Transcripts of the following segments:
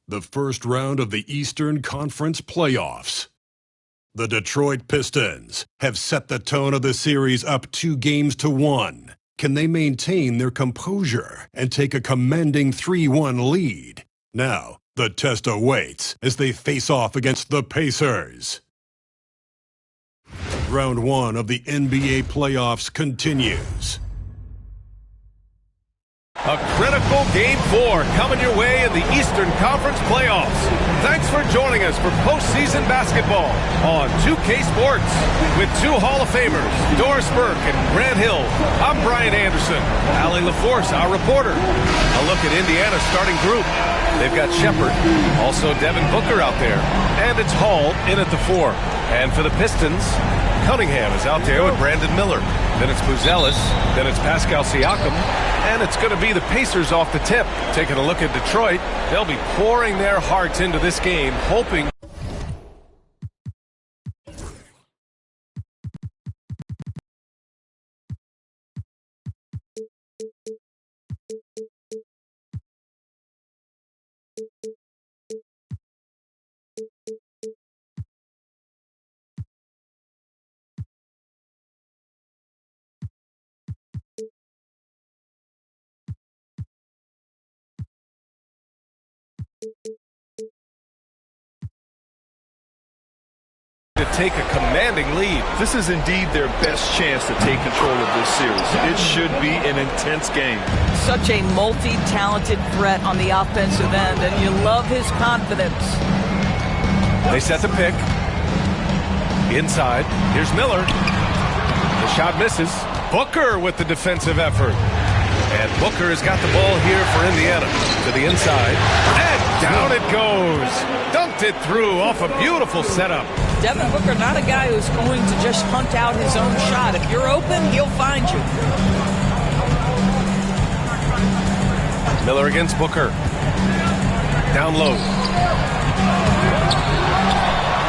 the first round of the Eastern Conference playoffs. The Detroit Pistons have set the tone of the series up 2-1. Can they maintain their composure and take a commanding 3-1 lead? Now, the test awaits as they face off against the Pacers. Round 1 of the NBA playoffs continues. A critical Game 4 coming your way in the Eastern Conference playoffs. Thanks for joining us for postseason basketball on 2K Sports. With two Hall of Famers, Doris Burke and Grant Hill, I'm Brian Anderson. Allie LaForce, our reporter. A look at Indiana's starting group. They've got Shepard, also Devin Booker out there, and it's Hall in at the 4. And for the Pistons, Cunningham is out there with Brandon Miller. Then it's Buzelis, then it's Pascal Siakam, and it's going to be the Pacers off the tip. Taking a look at Detroit, they'll be pouring their hearts into this game, hoping... to take a commanding lead. This is indeed their best chance to take control of this series. It should be an intense game. Such a multi-talented threat on the offensive end, and you love his confidence. They set the pick. Inside. Here's Miller. The shot misses. Booker with the defensive effort. And Booker has got the ball here for Indiana. To the inside. And down it goes. Dunked it through off a beautiful setup. Devin Booker, not a guy who's going to just hunt out his own shot. If you're open, he'll find you. Miller against Booker. Down low.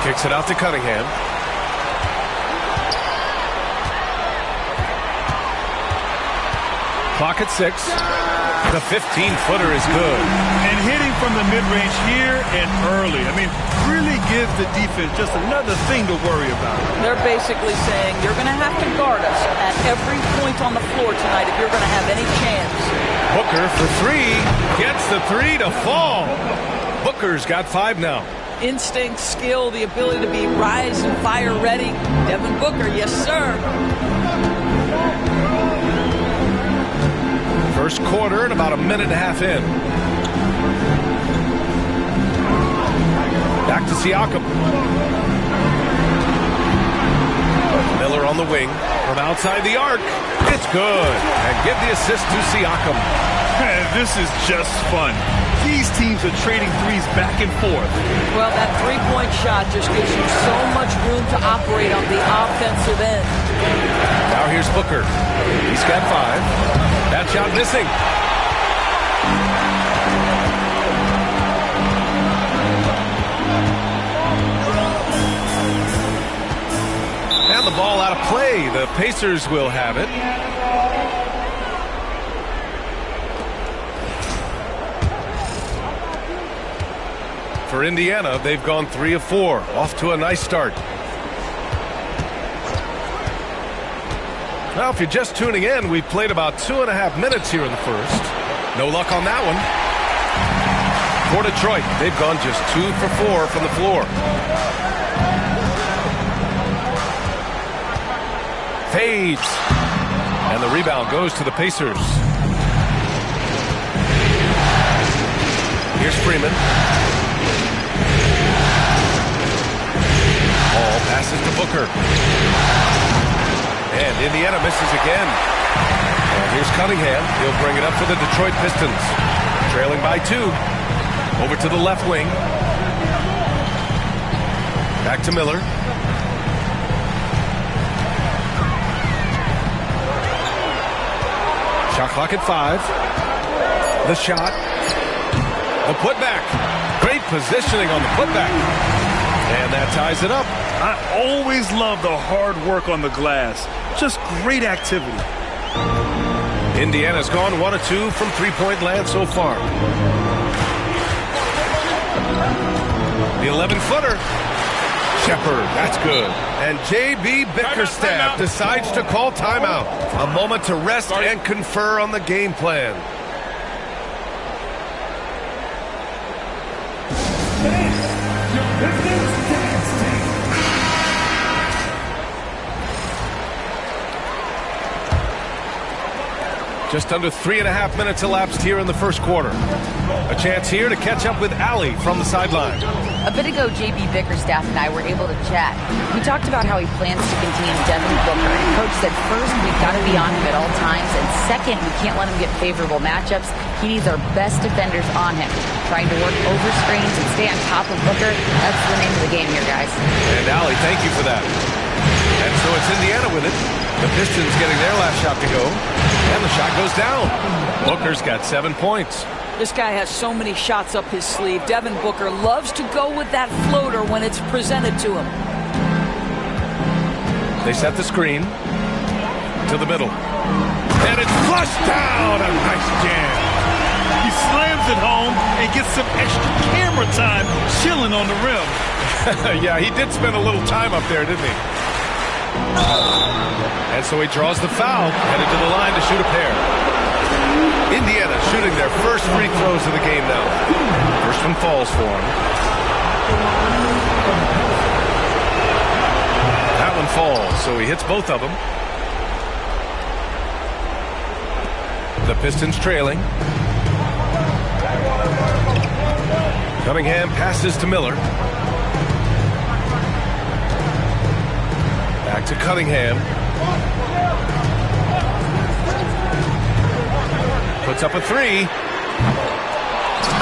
Kicks it out to Cunningham. Clock at 6. The 15-footer is good. And hitting from the mid-range here and early. I mean, really gives the defense just another thing to worry about. They're basically saying you're going to have to guard us at every point on the floor tonight if you're going to have any chance. Booker for 3. Gets the 3 to fall. Booker's got 5 now. Instinct, skill, the ability to be rise and fire ready. Devin Booker, yes, sir. First quarter and about a minute and a half in. Back to Siakam. Miller on the wing from outside the arc. It's good. And give the assist to Siakam. This is just fun. These teams are trading threes back and forth. Well, that three-point shot just gives you so much room to operate on the offensive end. Now here's Booker. He's got 5. That shot missing. And the ball out of play. The Pacers will have it. For Indiana, they've gone 3 of 4. Off to a nice start. Now, if you're just tuning in, we've played about 2.5 minutes here in the first. No luck on that one. For Detroit, they've gone just 2 for 4 from the floor. Fades. And the rebound goes to the Pacers. Here's Freeman. Ball passes to Booker. And Indiana misses again. And here's Cunningham. He'll bring it up for the Detroit Pistons. Trailing by 2. Over to the left wing. Back to Miller. Shot clock at 5. The shot. The putback. Great positioning on the putback. And that ties it up. I always love the hard work on the glass. Just great activity. Indiana's gone 1 of 2 from three-point land so far. The 11-footer. Shepard, that's good. And J.B. Bickerstaff decides to call timeout. A moment to rest and confer on the game plan. Just under 3.5 minutes elapsed here in the first quarter. A chance here to catch up with Allie from the sideline. A bit ago, J.B. Bickerstaff and I were able to chat. We talked about how he plans to contain Devin Booker. And Coach said, first, we've got to be on him at all times. And second, we can't let him get favorable matchups. He needs our best defenders on him. Trying to work over screens and stay on top of Booker. That's the name of the game here, guys. And Allie, thank you for that. And so it's Indiana with it. The Pistons getting their last shot to go. And the shot goes down. Booker's got 7 points. This guy has so many shots up his sleeve. Devin Booker loves to go with that floater when it's presented to him. They set the screen to the middle. And it's flushed down. A nice jam. He slams it home and gets some extra camera time chilling on the rim. Yeah, he did spend a little time up there, didn't he? And so he draws the foul, headed to the line to shoot a pair. Indiana shooting their first free throws of the game now. First one falls for him. That one falls, so he hits both of them. The Pistons trailing. Cunningham passes to Miller. Back to Cunningham. Puts up a three.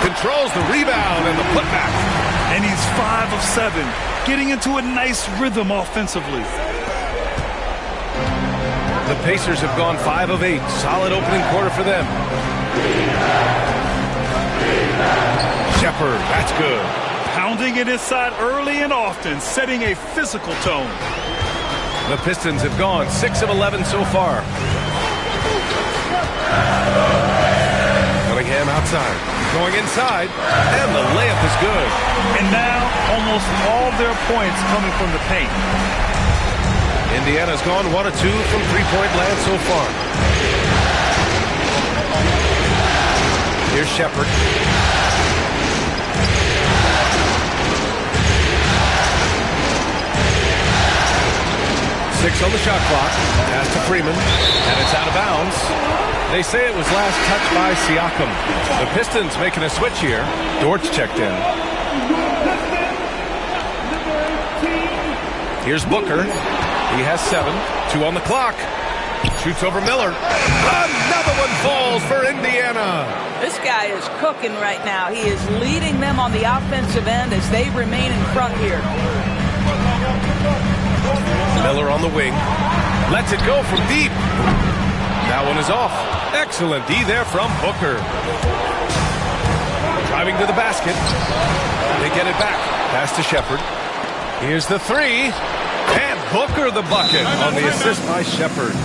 Controls the rebound and the putback. And he's 5 of 7, getting into a nice rhythm offensively. The Pacers have gone 5 of 8. Solid opening quarter for them. Shepard, that's good. Pounding it inside early and often, setting a physical tone. The Pistons have gone 6 of 11 so far. Cunningham outside. Going inside. And the layup is good. And now, almost all their points coming from the paint. Indiana's gone 1 of 2 from three-point land so far. Here's Shepard. Six on the shot clock. Pass to Freeman. And it's out of bounds. They say it was last touched by Siakam. The Pistons making a switch here. Dortch checked in. Here's Booker. He has 7. 2 on the clock. Shoots over Miller. Another one falls for Indiana. This guy is cooking right now. He is leading them on the offensive end as they remain in front here. Miller on the wing. Lets it go from deep. That one is off. Excellent D there from Booker. Driving to the basket. They get it back. Pass to Shepard. Here's the three. And Booker the bucket on the assist by Shepard.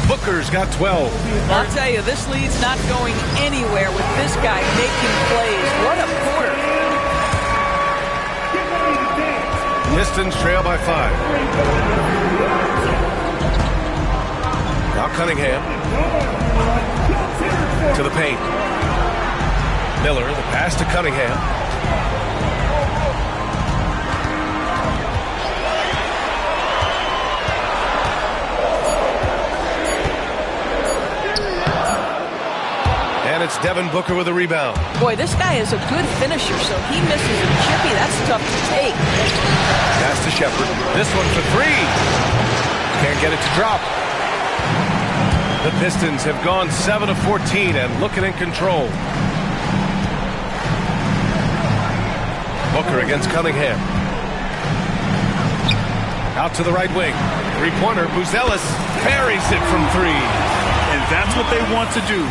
Booker's got 12. I'll tell you, this lead's not going anywhere with this guy making plays. What a quarter. Pistons trail by 5. Now Cunningham. To the paint. Miller, the pass to Cunningham. And it's Devin Booker with a rebound. Boy, this guy is a good finisher, so he misses a chippy. That's tough to take. Pass to Shepard. This one for 3. Can't get it to drop. The Pistons have gone 7 of 14 and looking in control. Booker against Cunningham. Out to the right wing. Three-pointer. Buzelis buries it from 3. And that's what they want to do.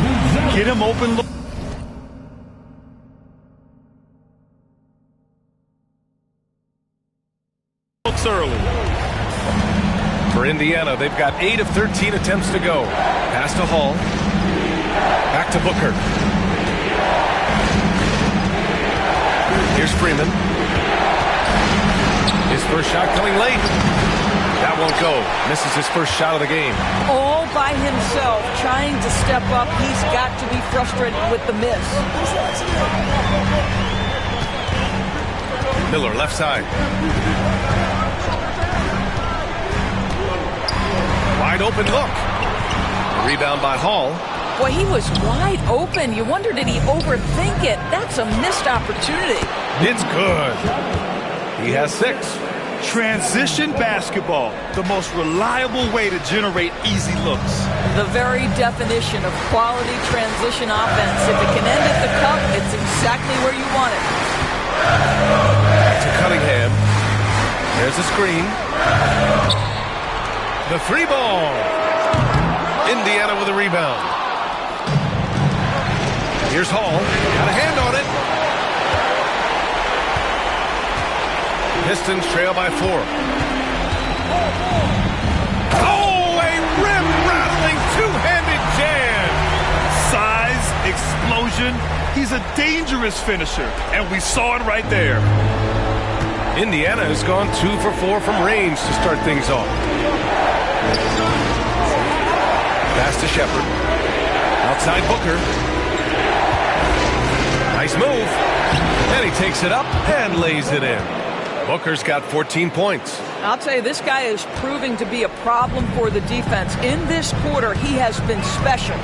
Get him open. Looks early. For Indiana, they've got 8 of 13 attempts to go. Pass to Hall. Back to Booker. Here's Freeman. His first shot coming late. That won't go. Misses his first shot of the game. All by himself, trying to step up. He's got to be frustrated with the miss. Miller, left side. Wide open look. Rebound by Hall. Boy, he was wide open. You wonder, did he overthink it? That's a missed opportunity. It's good. He has 6. Transition basketball, the most reliable way to generate easy looks. The very definition of quality transition offense. If it can end at the cup, it's exactly where you want it. Back to Cunningham. There's a screen. The 3 ball. Indiana with a rebound. Here's Hall. Got a hand on it. Pistons trail by 4. Oh, a rim-rattling two-handed jam. Size, explosion. He's a dangerous finisher, and we saw it right there. Indiana has gone 2 for 4 from range to start things off. Pass to Shepard. Outside Booker. Nice move. And he takes it up and lays it in. Booker's got 14 points. I'll tell you, this guy is proving to be a problem for the defense. In this quarter, he has been special.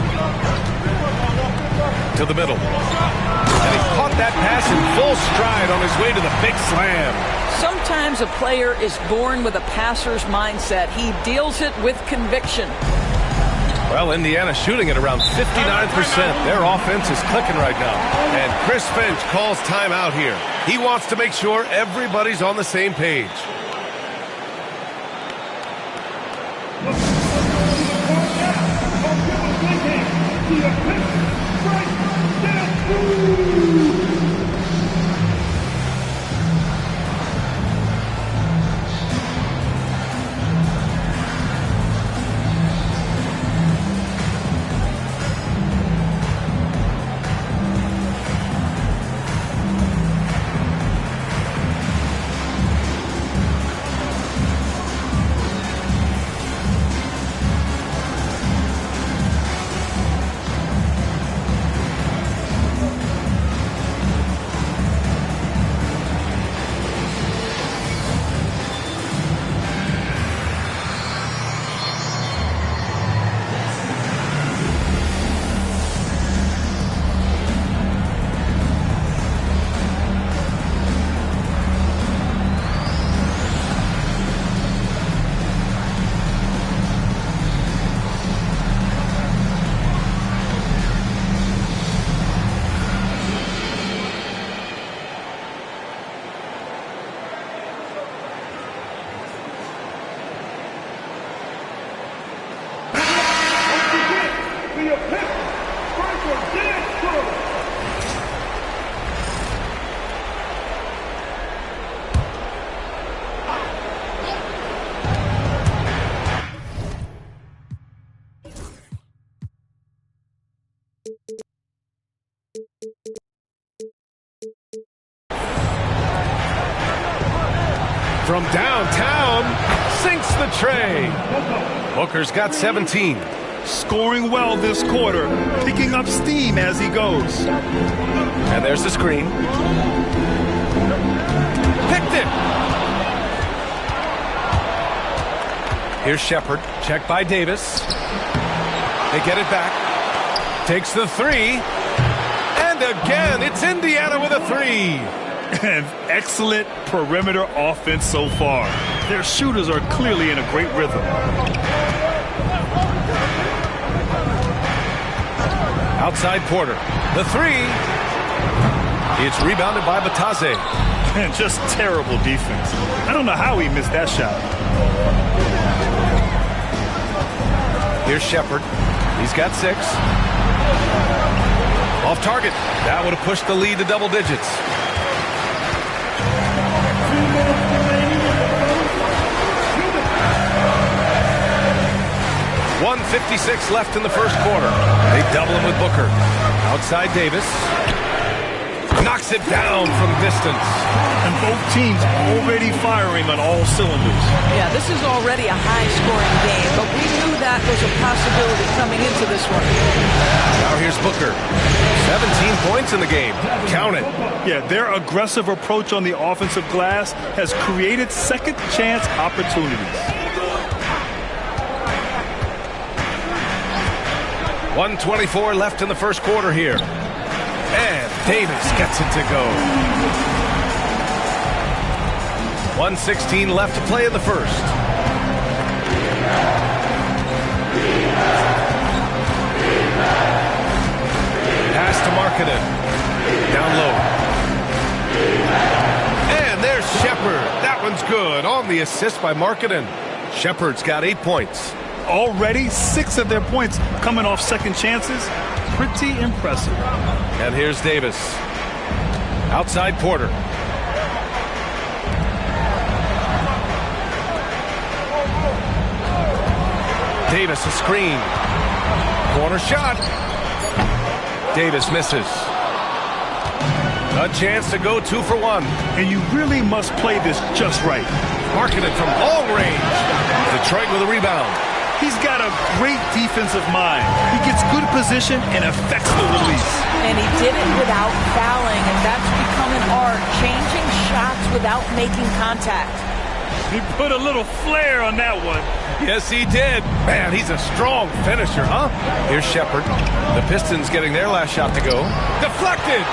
To the middle. And he caught that pass in full stride on his way to the big slam. Sometimes a player is born with a passer's mindset. He deals it with conviction. Well, Indiana shooting at around 59%. Their offense is clicking right now. And Chris Finch calls timeout here. He wants to make sure everybody's on the same page. From downtown, sinks the tray. Booker's got 17. Scoring well this quarter, picking up steam as he goes. And there's the screen. Picked it. Here's Shepard, checked by Davis. They get it back. Takes the 3. And again, it's Indiana with a 3. An excellent perimeter offense so far. Their shooters are clearly in a great rhythm. Outside Porter. The 3. It's rebounded by Batase. And just terrible defense. I don't know how he missed that shot. Here's Shepard. He's got 6. Off target. That would have pushed the lead to double digits. 1:56 left in the first quarter. They double him with Booker. Outside Davis. Knocks knocks it down from distance. And both teams already firing on all cylinders. Yeah, this is already a high-scoring game, but we knew that was a possibility coming into this one. Now here's Booker. 17 points in the game. Count it. Yeah, their aggressive approach on the offensive glass has created second-chance opportunities. 1:24 left in the first quarter here. And Davis gets it to go. 1:16 left to play in the first. Pass to Markkanen. Down low. And there's Shepherd. That one's good on the assist by Markkanen. Shepherd's got 8 points. Already 6 of their points coming off second chances. Pretty impressive. And here's Davis. Outside Porter. Davis a screen. Corner shot. Davis misses. A chance to go 2 for 1. And you really must play this just right. Markkanen from long range. Detroit with a rebound. He's got a great defensive mind. He gets good position and affects the release. And he did it without fouling, and that's become an art, changing shots without making contact. He put a little flair on that one. Yes, he did. Man, he's a strong finisher, huh? Here's Shepherd. The Pistons getting their last shot to go. Deflected!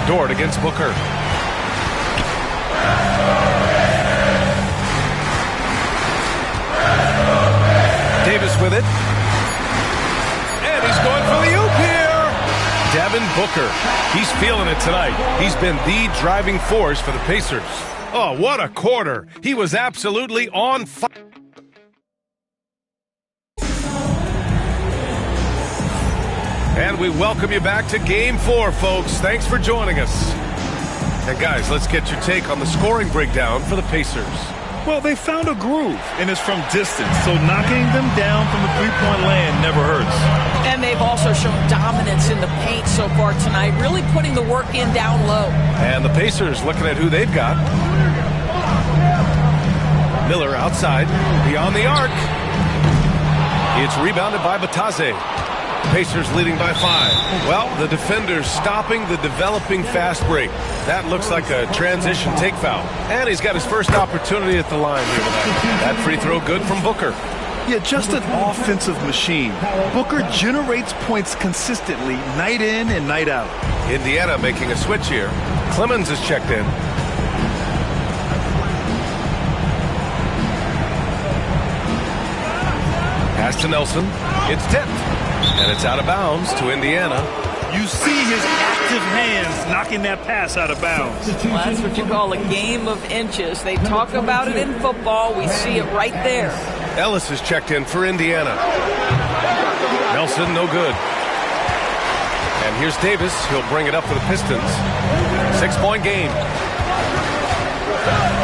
Dort against Booker. Davis with it. And he's going for the oop here. Devin Booker. He's feeling it tonight. He's been the driving force for the Pacers. Oh, what a quarter. He was absolutely on fire. And we welcome you back to Game 4, folks. Thanks for joining us. And guys, let's get your take on the scoring breakdown for the Pacers. Well, they found a groove, and it's from distance, so knocking them down from the three-point land never hurts. And they've also shown dominance in the paint so far tonight, really putting the work in down low. And the Pacers looking at who they've got. Miller outside, beyond the arc. It's rebounded by Batase. Pacers leading by 5. Well, the defender's stopping the developing fast break. That looks like a transition take foul. And he's got his first opportunity at the line here tonight. That free throw good from Booker. Yeah, just an offensive machine. Booker generates points consistently, night in and night out. Indiana making a switch here. Clemens is checked in. Pass to Nelson. It's tipped. And it's out of bounds to Indiana. You see his active hands knocking that pass out of bounds. Well, that's what you call a game of inches. They talk about it in football. We see it right there. Ellis is checked in for Indiana. Nelson, no good. And here's Davis. He'll bring it up for the Pistons. 6-point game.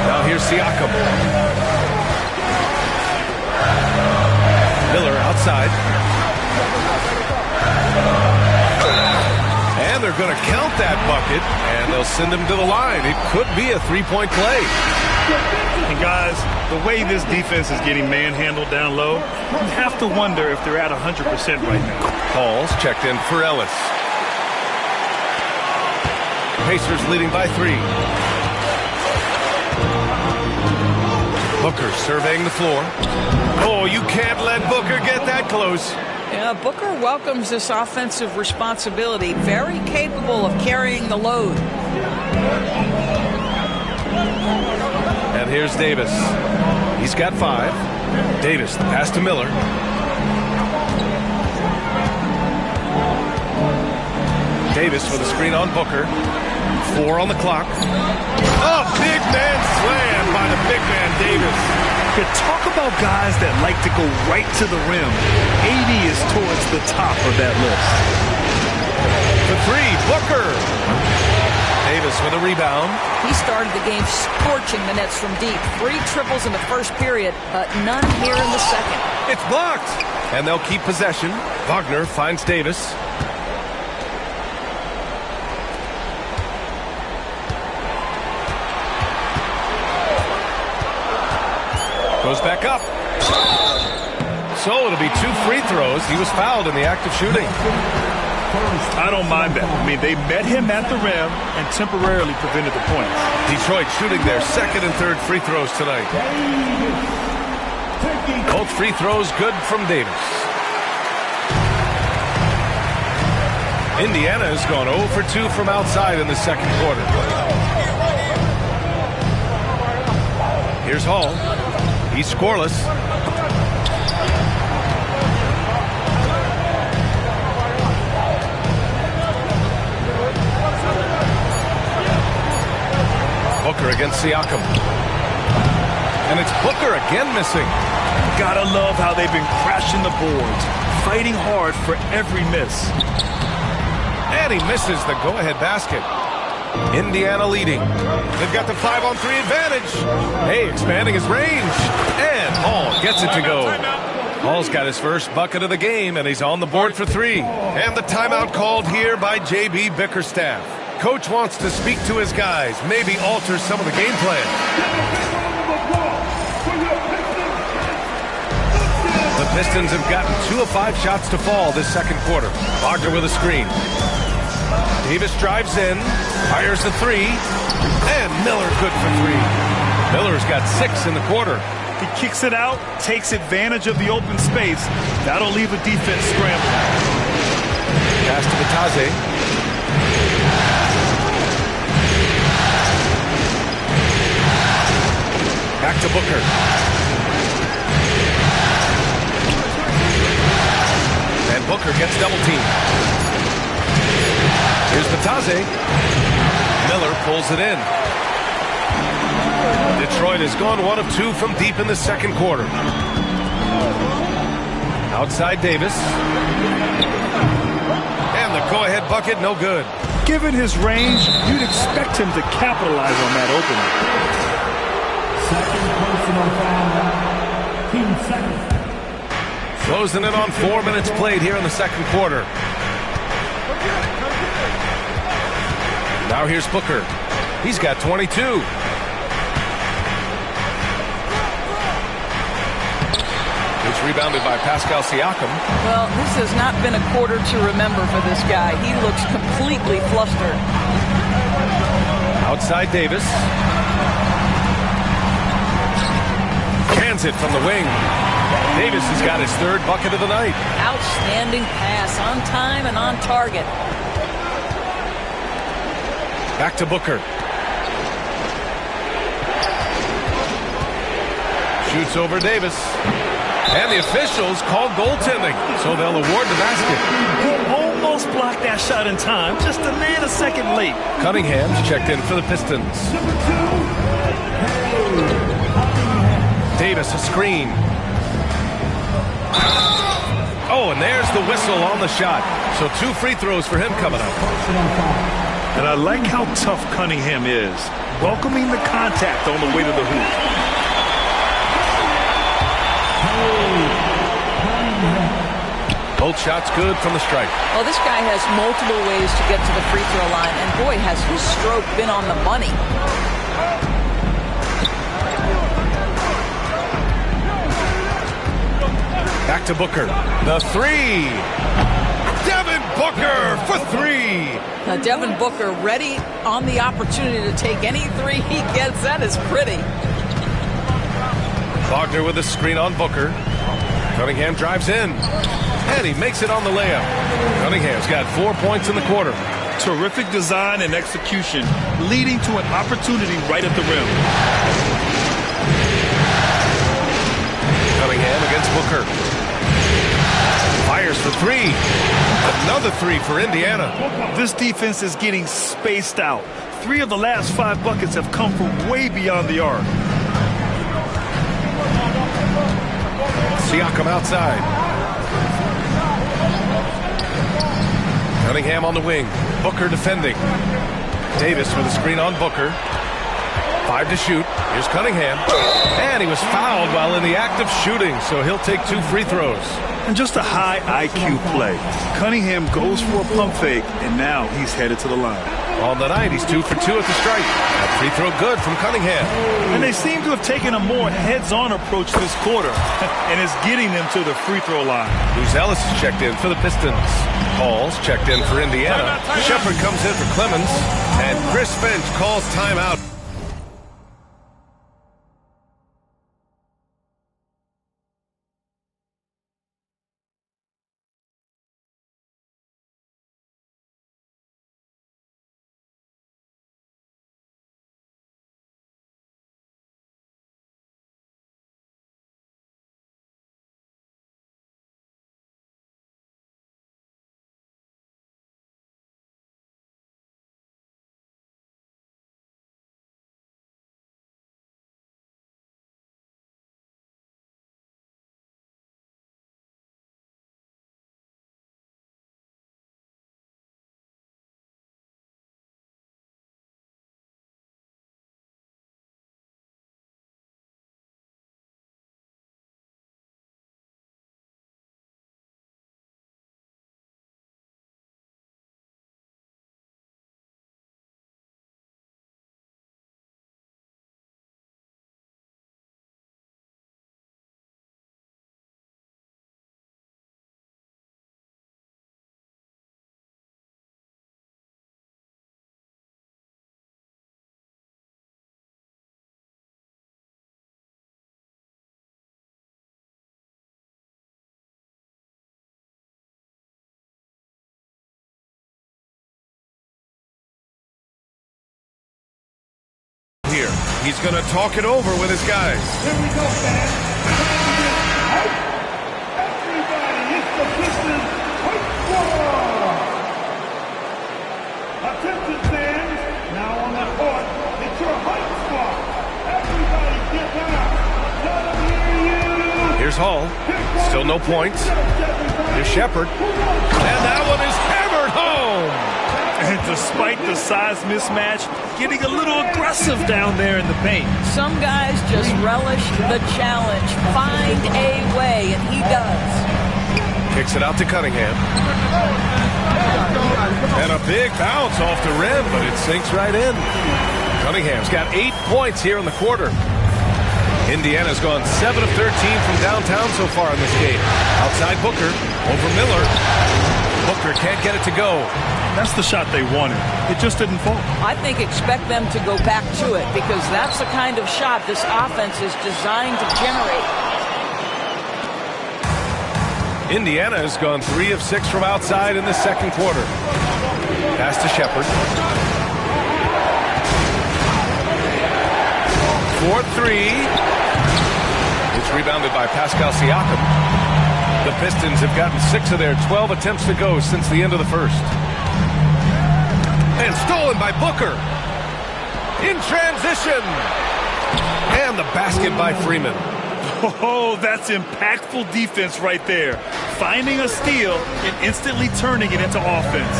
Now here's Siakam. Miller outside. And they're going to count that bucket, and they'll send him to the line. It could be a three-point play. And guys, the way this defense is getting manhandled down low, you have to wonder if they're at 100% right now. Hall's checked in for Ellis. Pacers leading by 3. Booker surveying the floor. Oh, you can't let Booker get that close. Yeah, Booker welcomes this offensive responsibility. Very capable of carrying the load. And here's Davis. He's got 5. Davis, the pass to Miller. Davis with a screen on Booker. 4 on the clock. Oh, big man slam by the big man Davis. You talk about guys that like to go right to the rim. 80 is towards the top of that list. The 3, Booker. Davis with a rebound. He started the game scorching the nets from deep. 3 triples in the first period, but none here in the second. It's blocked. And they'll keep possession. Wagner finds Davis. Goes back up. So it'll be 2 free throws. He was fouled in the act of shooting. I don't mind that. I mean, they met him at the rim and temporarily prevented the points. Detroit shooting their 2nd and 3rd free throws tonight. Both free throws good from Davis. Indiana has gone 0 for 2 from outside in the 2nd quarter. Here's Hall. He's scoreless. Booker against Siakam. And it's Booker again missing. Gotta love how they've been crashing the boards, fighting hard for every miss. And he misses the go-ahead basket. Indiana leading. They've got the 5-on-3 advantage. Hey, expanding his range. And Hall gets it to go. Hall's got his first bucket of the game, and he's on the board for 3. And the timeout called here by J.B. Bickerstaff. Coach wants to speak to his guys, maybe alter some of the game plan. The Pistons have gotten 2 of 5 shots to fall this 2nd quarter. Wagner with a screen. Davis drives in, fires the 3, and Miller good for 3. Miller's got 6 in the quarter. He kicks it out, takes advantage of the open space. That'll leave a defense scrambling. Pass to Batase. Back to Booker. And Booker gets double teamed. Here's Batase. Miller pulls it in. Detroit has gone 1 of 2 from deep in the 2nd quarter. Outside Davis. And the go-ahead bucket, no good. Given his range, you'd expect him to capitalize on that opening. Closing in on 4 minutes played here in the 2nd quarter. Now here's Booker. He's got 22. It's rebounded by Pascal Siakam. Well, this has not been a quarter to remember for this guy. He looks completely flustered. Outside Davis. Cans it from the wing. Davis has got his 3rd bucket of the night. Outstanding pass, on time and on target. Back to Booker. Shoots over Davis. And the officials called goaltending, so they'll award the basket. He almost blocked that shot in time, just a nanosecond late. Cunningham's checked in for the Pistons. Davis, a screen. Oh, and there's the whistle on the shot. So 2 free throws for him coming up. And I like how tough Cunningham is, welcoming the contact on the way to the hoop. Both shots good from the stripe. Well, this guy has multiple ways to get to the free throw line, and boy, has his stroke been on the money. Back to Booker. The 3. Devin Booker for 3. Now, Devin Booker ready on the opportunity to take any 3 he gets. That is pretty. Wagner with a screen on Booker. Cunningham drives in. And he makes it on the layup. Cunningham's got 4 points in the quarter. Terrific design and execution, leading to an opportunity right at the rim. Cunningham against Booker. Fires for 3. Another 3 for Indiana. This defense is getting spaced out. 3 of the last 5 buckets have come from way beyond the arc. Siakam outside. Cunningham on the wing. Booker defending. Davis with a screen on Booker. 5 to shoot. Here's Cunningham. And he was fouled while in the act of shooting, so he'll take 2 free throws. And just a high IQ play. Cunningham goes for a pump fake, and now he's headed to the line. On the night, he's 2 for 2 at the stripe. That free throw good from Cunningham. And they seem to have taken a more heads-on approach this quarter, and it's getting them to the free throw line. Ellis is checked in for the Pistons. Hall's checked in for Indiana. Shepard comes in for Clemens. And Chris Finch calls timeout. Here, he's going to talk it over with his guys. Here we go, fans. Everybody, it's the Pistons Height Squad. Attention, fans. Now on the court, it's your Height Squad. Everybody, get down. Let them hear you. Here's Hall. Still no points. Here's Shepard. And that one is hammered home. And despite the size mismatch, getting a little aggressive down there in the paint. Some guys just relish the challenge. Find a way, and he does. Kicks it out to Cunningham. And a big bounce off the rim, but it sinks right in. Cunningham's got 8 points here in the quarter. Indiana's gone 7 of 13 from downtown so far in this game. Outside Booker, over Miller. Booker can't get it to go. That's the shot they wanted. It just didn't fall. I think expect them to go back to it because that's the kind of shot this offense is designed to generate. Indiana has gone 3 of 6 from outside in the second quarter. Pass to Shepard. 4-3. It's rebounded by Pascal Siakam. The Pistons have gotten 6 of their 12 attempts to go since the end of the first. And stolen by Booker. In transition. And the basket by Freeman. Oh, that's impactful defense right there. Finding a steal and instantly turning it into offense.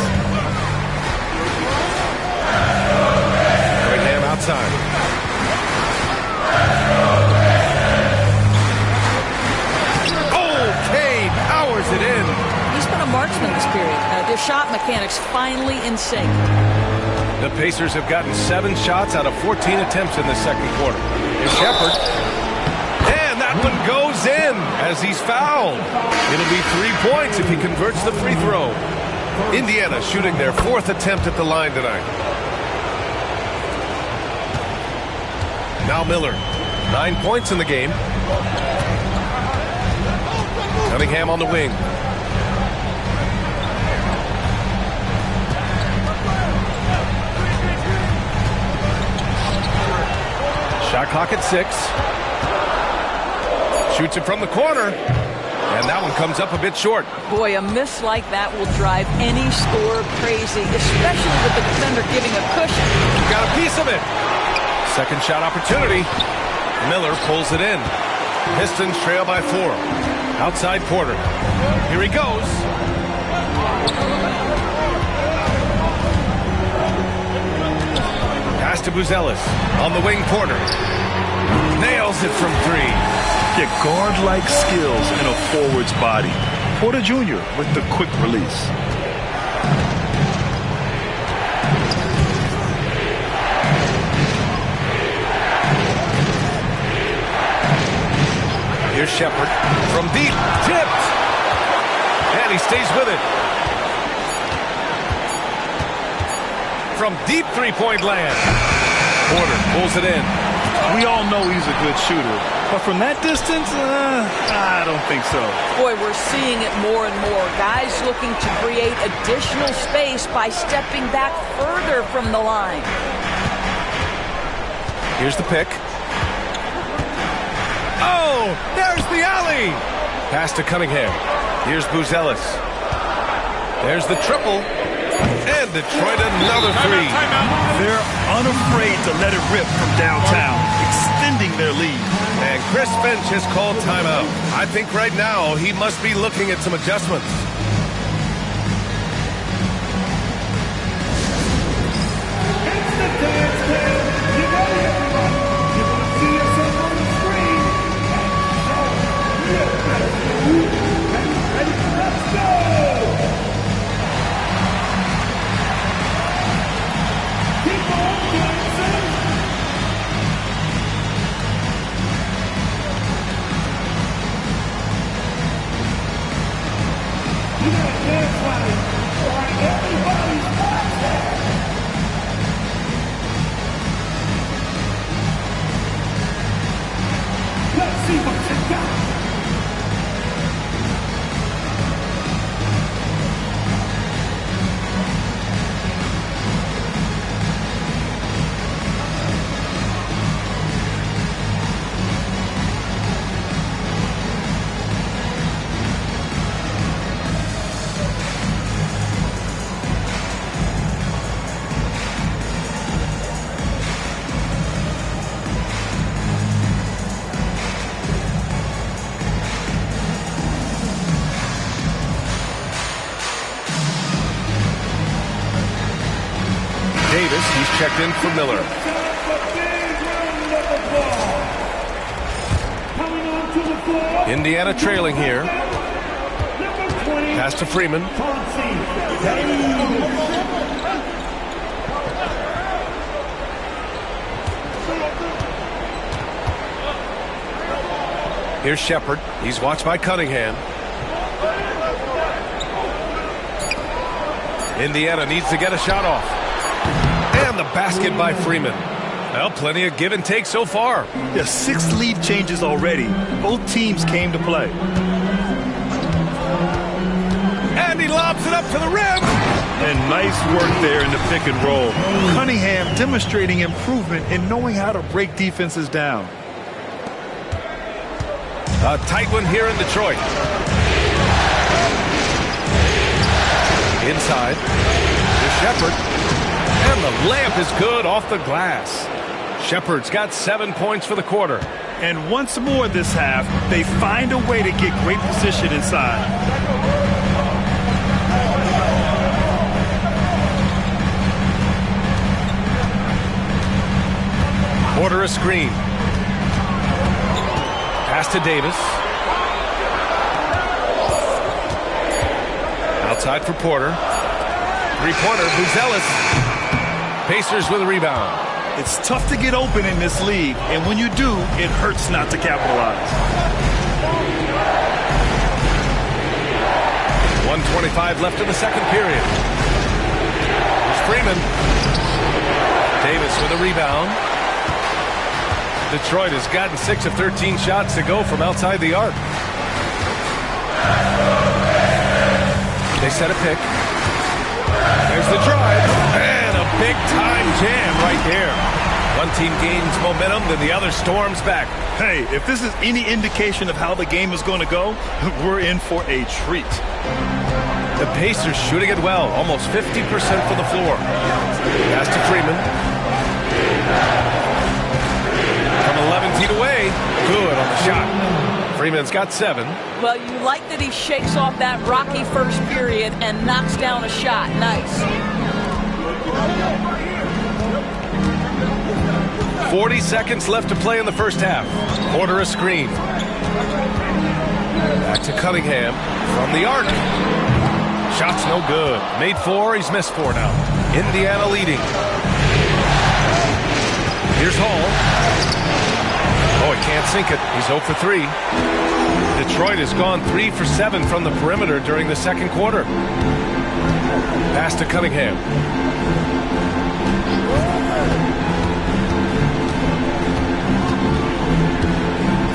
Cunningham outside. Okay, powers it in. He's been a marksman this period. Their shot mechanics finally in sync. The Pacers have gotten 7 shots out of 14 attempts in the second quarter. Here's Shepard. And that one goes in as he's fouled. It'll be 3 points if he converts the free throw. Indiana shooting their 4th attempt at the line tonight. Now Miller. 9 points in the game. Cunningham on the wing. Shot clock at 6. Shoots it from the corner. And that one comes up a bit short. Boy, a miss like that will drive any scorer crazy, especially with the defender giving a cushion. Got a piece of it. Second shot opportunity. Miller pulls it in. Pistons trail by 4. Outside Porter. Here he goes. Pass to Buzelis. On the wing, Porter. Nails it from 3. Get guard-like skills in a forward's body. Porter Jr. with the quick release. Shepard. From deep, tipped. And he stays with it. From deep three-point land. Porter pulls it in. We all know he's a good shooter, but from that distance, I don't think so. Boy, we're seeing it more and more. Guys looking to create additional space by stepping back further from the line. Here's the pick. Oh, there's the alley. Pass to Cunningham. Here's Buzelis. There's the triple. And Detroit another three. They're unafraid to let it rip from downtown, extending their lead. And Chris Finch has called timeout. I think right now he must be looking at some adjustments. It's the dance game. You got it, everybody. You want to see yourself on the screen? Ready? Let's go! Keep on dancing. You gotta dance right. All right, everybody's watching. Let's see what you got. Davis, he's checked in for Miller. Indiana trailing here. Pass to Freeman. Here's Shepard. He's watched by Cunningham. Indiana needs to get a shot off. And the basket by Freeman. Well, plenty of give and take so far. Yeah, 6 lead changes already. Both teams came to play. And he lobs it up to the rim. And nice work there in the pick and roll. Cunningham demonstrating improvement in knowing how to break defenses down. A tight one here in Detroit. Inside. To Shepard. And the layup is good off the glass. Shepard's got 7 points for the quarter. And once more this half, they find a way to get great position inside. Porter a screen. Pass to Davis. Outside for Porter. Three-pointer, Buzelis. Pacers with a rebound. It's tough to get open in this league, and when you do, it hurts not to capitalize. 1:25 left in the second period. Here's Freeman. Davis with a rebound. Detroit has gotten 6 of 13 shots to go from outside the arc. They set a pick. There's the drive. And a big-time jam right there. One team gains momentum, then the other storms back. Hey, if this is any indication of how the game is going to go, we're in for a treat. The Pacers shooting it well, almost 50% from the floor. Pass to Freeman. From 11 feet away, good on the shot. Freeman's got 7. Well, you like that he shakes off that rocky first period and knocks down a shot. Nice. 40 seconds left to play in the first half. Porter a screen. Back to Cunningham from the arc. Shot's no good. Made 4, he's missed 4 now. Indiana leading. Here's Hall. Oh, he can't sink it. He's 0 for 3. Detroit has gone 3 for 7 from the perimeter during the second quarter. Pass to Cunningham.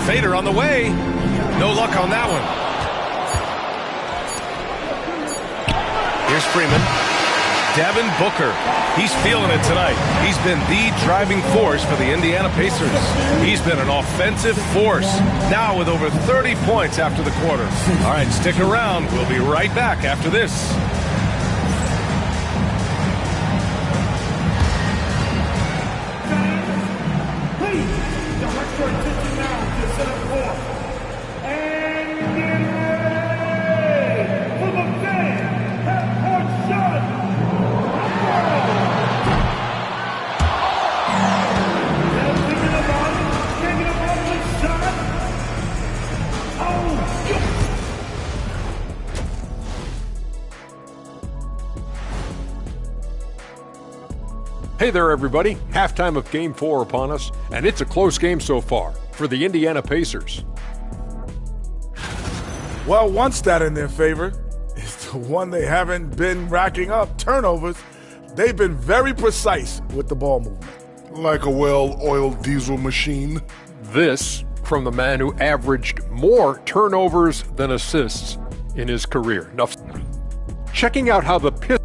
Fader on the way. No luck on that one. Here's Freeman. Devin Booker. He's feeling it tonight. He's been the driving force for the Indiana Pacers. He's been an offensive force. Now with over 30 points after the quarter. All right, stick around. We'll be right back after this. Please, direct your attention now to set up court. And get ready for the game. Half-court shot. Hey there, everybody. Halftime of Game 4 upon us, and it's a close game so far for the Indiana Pacers. Well, one stat in their favor is the one they haven't been racking up, turnovers. They've been very precise with the ball movement. Like a well-oiled diesel machine. This from the man who averaged more turnovers than assists in his career. Now, checking out how the Pistons.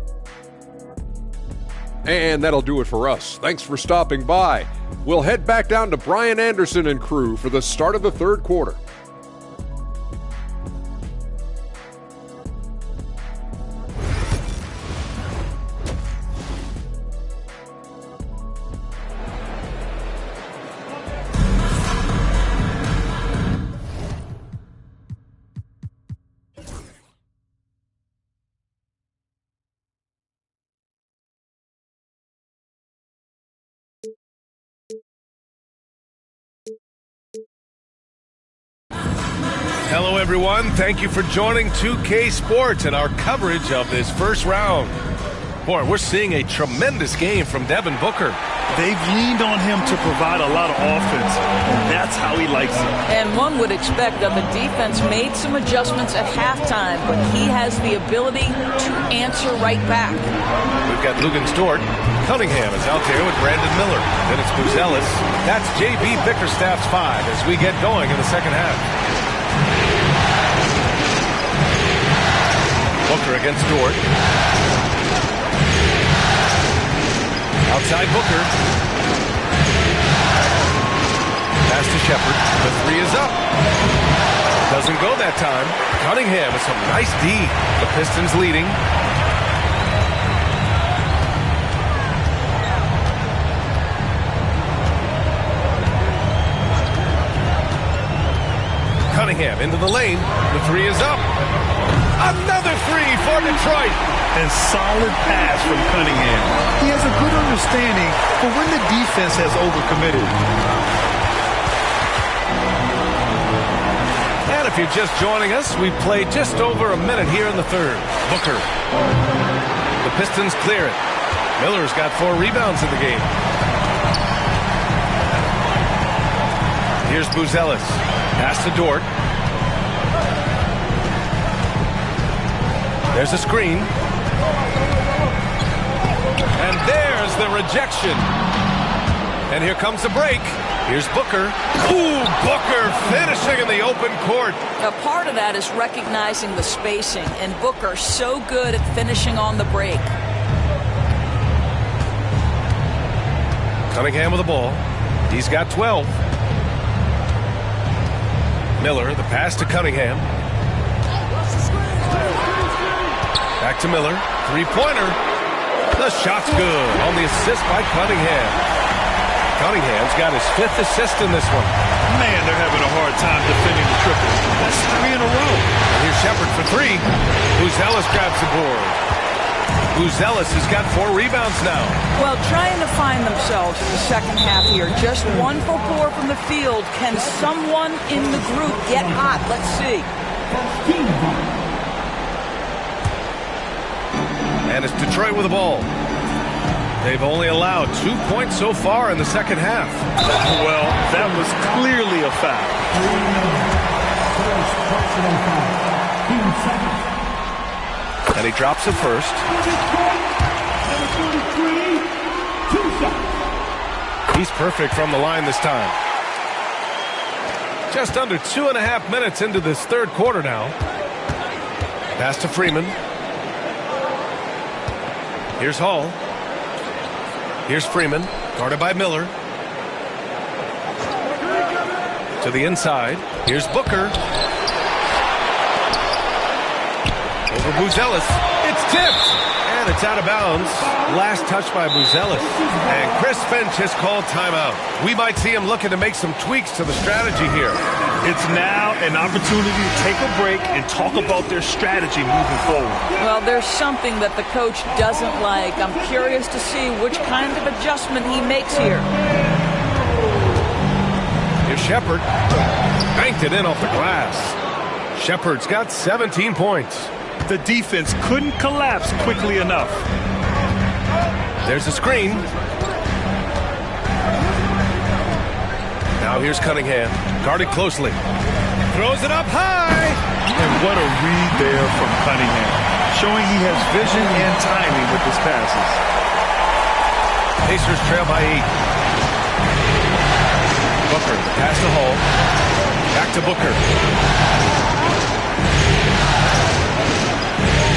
And that'll do it for us. Thanks for stopping by. We'll head back down to Brian Anderson and crew for the start of the third quarter. Hello, everyone. Thank you for joining 2K Sports and our coverage of this first round. Boy, we're seeing a tremendous game from Devin Booker. They've leaned on him to provide a lot of offense, and that's how he likes it. And one would expect that the defense made some adjustments at halftime, but he has the ability to answer right back. We've got Lugens Dort. Cunningham is out there with Brandon Miller. Then it's Buzelis. That's J.B. Bickerstaff's 5 as we get going in the second half. Booker against Dort. Outside Booker. Pass to Shepard. The 3 is up. Doesn't go that time. Cunningham with some nice D. The Pistons leading. Cunningham into the lane. The 3 is up. Another 3 for Detroit. And solid pass from Cunningham. He has a good understanding for when the defense has overcommitted. And if you're just joining us, we played just over a minute here in the third. Booker. The Pistons clear it. Miller's got 4 rebounds in the game. Here's Buzelis. Pass to Dort. There's a screen. And there's the rejection. And here comes the break. Here's Booker. Ooh, Booker finishing in the open court. A part of that is recognizing the spacing, and Booker so good at finishing on the break. Cunningham with the ball. He's got 12. Miller, the pass to Cunningham. Back to Miller. 3-pointer. The shot's good on the assist by Cunningham. Cunningham's got his 5th assist in this one. Man, they're having a hard time defending the triple. That's 3 in a row. And here's Shepard for 3. Buzelis grabs the board. Buzelis has got 4 rebounds now. Well, trying to find themselves in the second half here. Just 1 for 4 from the field. Can someone in the group get hot? Let's see. And it's Detroit with the ball. They've only allowed 2 points so far in the second half. Well, that was clearly a foul. And he drops it first. He's perfect from the line this time. Just under 2.5 minutes into this third quarter now. Pass to Freeman. Here's Hall. Here's Freeman, guarded by Miller. To the inside. Here's Booker. Over Buzelis. It's tipped. And it's out of bounds. Last touch by Buzelis. And Chris Finch has called timeout. We might see him looking to make some tweaks to the strategy here. It's now an opportunity to take a break and talk about their strategy moving forward. Well, there's something that the coach doesn't like. I'm curious to see which kind of adjustment he makes here. Here's Shepard. Banked it in off the glass. Shepard's got 17 points. The defense couldn't collapse quickly enough. There's a screen. Now here's Cunningham, guarded closely. Throws it up high. And what a read there from Cunningham, showing he has vision and timing with his passes. Pacers trail by 8. Booker, pass to Hall. Back to Booker.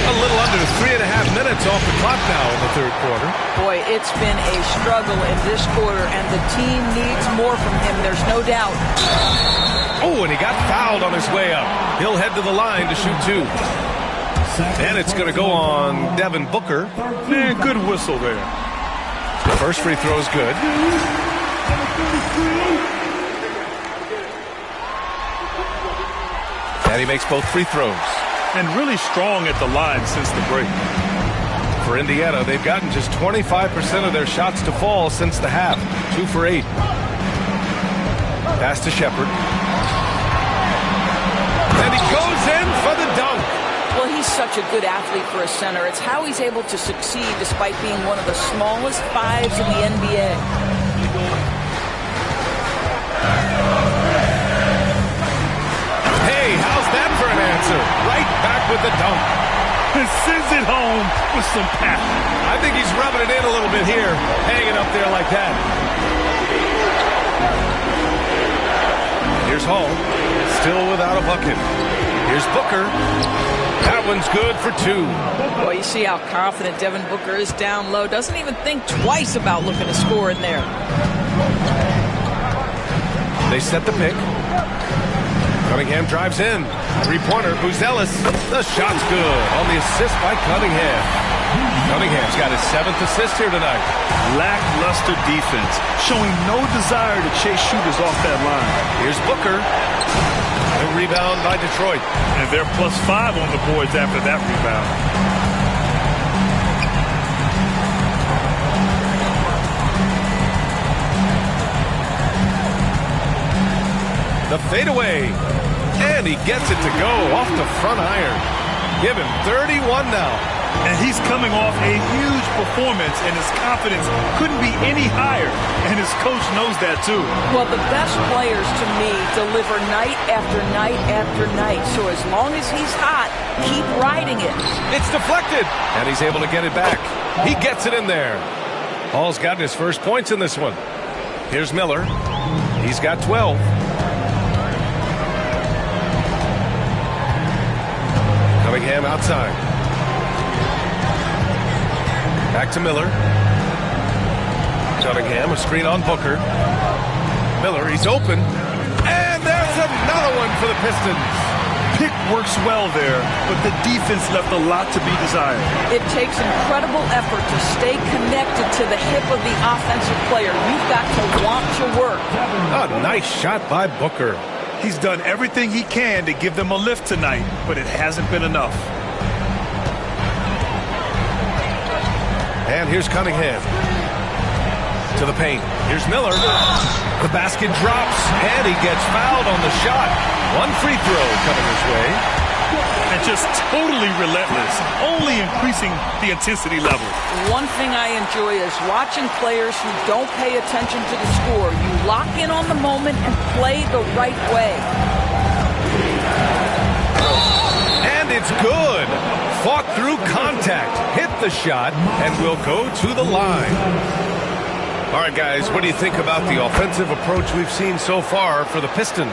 A little under 3.5 minutes off the clock now in the third quarter. Boy, it's been a struggle in this quarter, and the team needs more from him, there's no doubt. Oh, and he got fouled on his way up. He'll head to the line to shoot 2. And it's going to go on Devin Booker. Man, good whistle there. The first free throw is good. And he makes both free throws. And really strong at the line since the break. For Indiana, they've gotten just 25% of their shots to fall since the half. 2 for 8. Pass to Shepard. And he goes in for the dunk. Well, he's such a good athlete for a center. It's how he's able to succeed despite being one of the smallest 5s in the NBA. Hey, how's that for an answer? Right back with the dunk. And sends it home with some passion. I think he's rubbing it in a little bit here, hanging up there like that. Here's Hall, still without a bucket. Here's Booker. That one's good for 2. Well, you see how confident Devin Booker is down low. Doesn't even think twice about looking to score in there. They set the pick. Cunningham drives in. Three-pointer, Buzelis. The shot's good on the assist by Cunningham. Cunningham's got his 7th assist here tonight. Lackluster defense, showing no desire to chase shooters off that line. Here's Booker. A rebound by Detroit. And they're +5 on the boards after that rebound. The fadeaway. And he gets it to go off the front iron. Give him 31 now. And he's coming off a huge performance, and his confidence couldn't be any higher. And his coach knows that, too. Well, the best players, to me, deliver night after night after night. So as long as he's hot, keep riding it. It's deflected, and he's able to get it back. He gets it in there. Hall's got his first points in this one. Here's Miller. He's got 12. Cunningham outside. Back to Miller. Cunningham, a screen on Booker. Miller, he's open. And there's another one for the Pistons. Pick works well there, but the defense left a lot to be desired. It takes incredible effort to stay connected to the hip of the offensive player. You've got to want to work. A nice shot by Booker. He's done everything he can to give them a lift tonight, but it hasn't been enough. And here's Cunningham. To the paint. Here's Miller. The basket drops, and he gets fouled on the shot. One free throw coming his way. And just totally relentless, only increasing the intensity level. One thing I enjoy is watching players who don't pay attention to the score. You lock in on the moment and play the right way. It's good. Fought through contact, hit the shot, and will go to the line. All right, guys, what do you think about the offensive approach we've seen so far for the Pistons?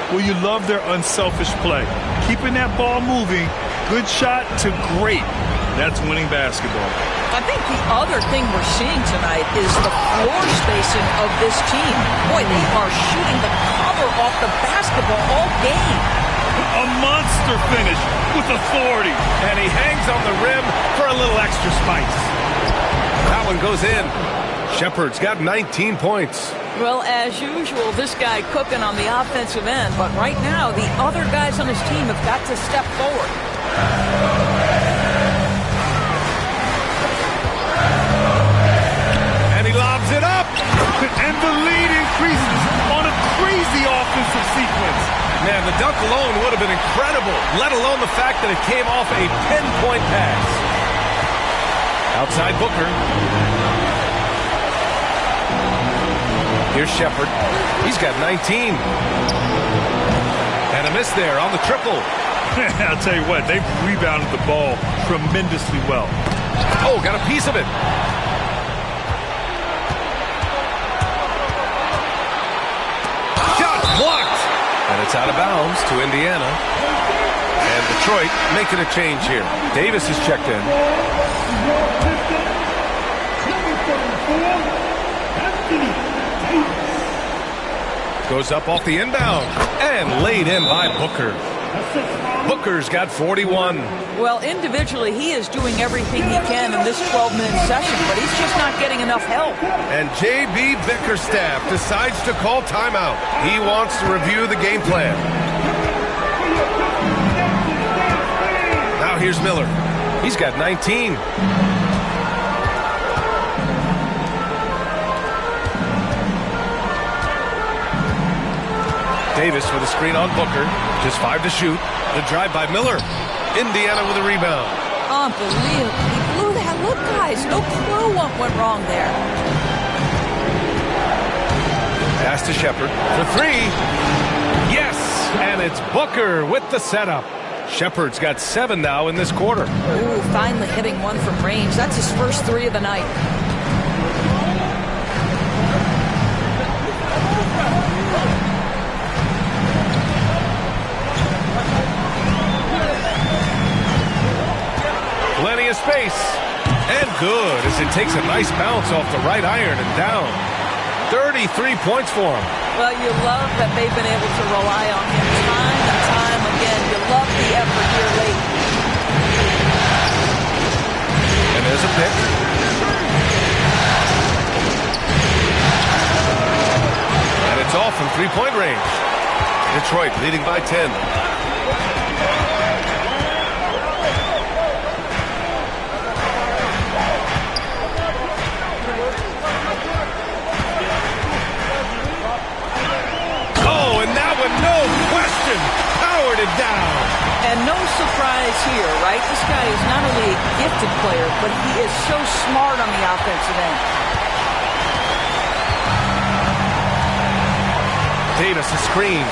Well, you love their unselfish play. Keeping that ball moving, good shot to great. That's winning basketball. I think the other thing we're seeing tonight is the floor spacing of this team. Boy, they are shooting the cover off the basketball all game. A monster finish with authority. And he hangs on the rim for a little extra spice. That one goes in. Shepard's got 19 points. Well, as usual, this guy cooking on the offensive end. But right now, the other guys on his team have got to step forward. And he lobs it up. And the lead increases on a crazy offensive sequence. Man, the dunk alone would have been incredible, let alone the fact that it came off a pinpoint pass. Outside Booker. Here's Shepard. He's got 19. And a miss there on the triple. I'll tell you what, they've rebounded the ball tremendously well. Oh, got a piece of it. Shot blocked. And it's out of bounds to Indiana. And Detroit making a change here. Davis is checked in. Goes up off the inbound and laid in by Booker. Booker's got 41. Well, individually, he is doing everything he can in this 12-minute session, but he's just not getting enough help. And J.B. Bickerstaff decides to call timeout. He wants to review the game plan. Now here's Miller. He's got 19. Davis with a screen on Booker. Just 5 to shoot. The drive by Miller. Indiana with a rebound. Unbelievable. He blew that. Look, guys. No clue what went wrong there. Pass to Shepard for 3. Yes! And it's Booker with the setup. Shepard's got 7 now in this quarter. Ooh, finally hitting one from range. That's his first 3 of the night. Plenty of space. And good as it takes a nice bounce off the right iron and down. 33 points for him. Well, you love that they've been able to rely on him time and time again. You love the effort here late. And there's a pick. And it's off from three-point range. Detroit leading by 10. Powered it down. And no surprise here, right? This guy is not only a gifted player, but he is so smart on the offensive end. Davis a screen.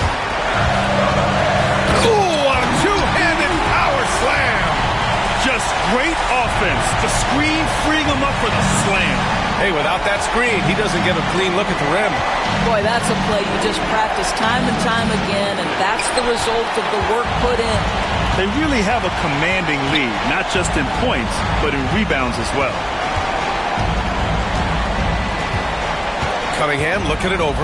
Ooh, a two-handed power slam. Just great offense. The screen freeing him up for the slam. Hey, without that screen, he doesn't get a clean look at the rim. Boy, that's a play you just practice time and time again, and that's the result of the work put in. They really have a commanding lead, not just in points, but in rebounds as well. Cunningham looking it over.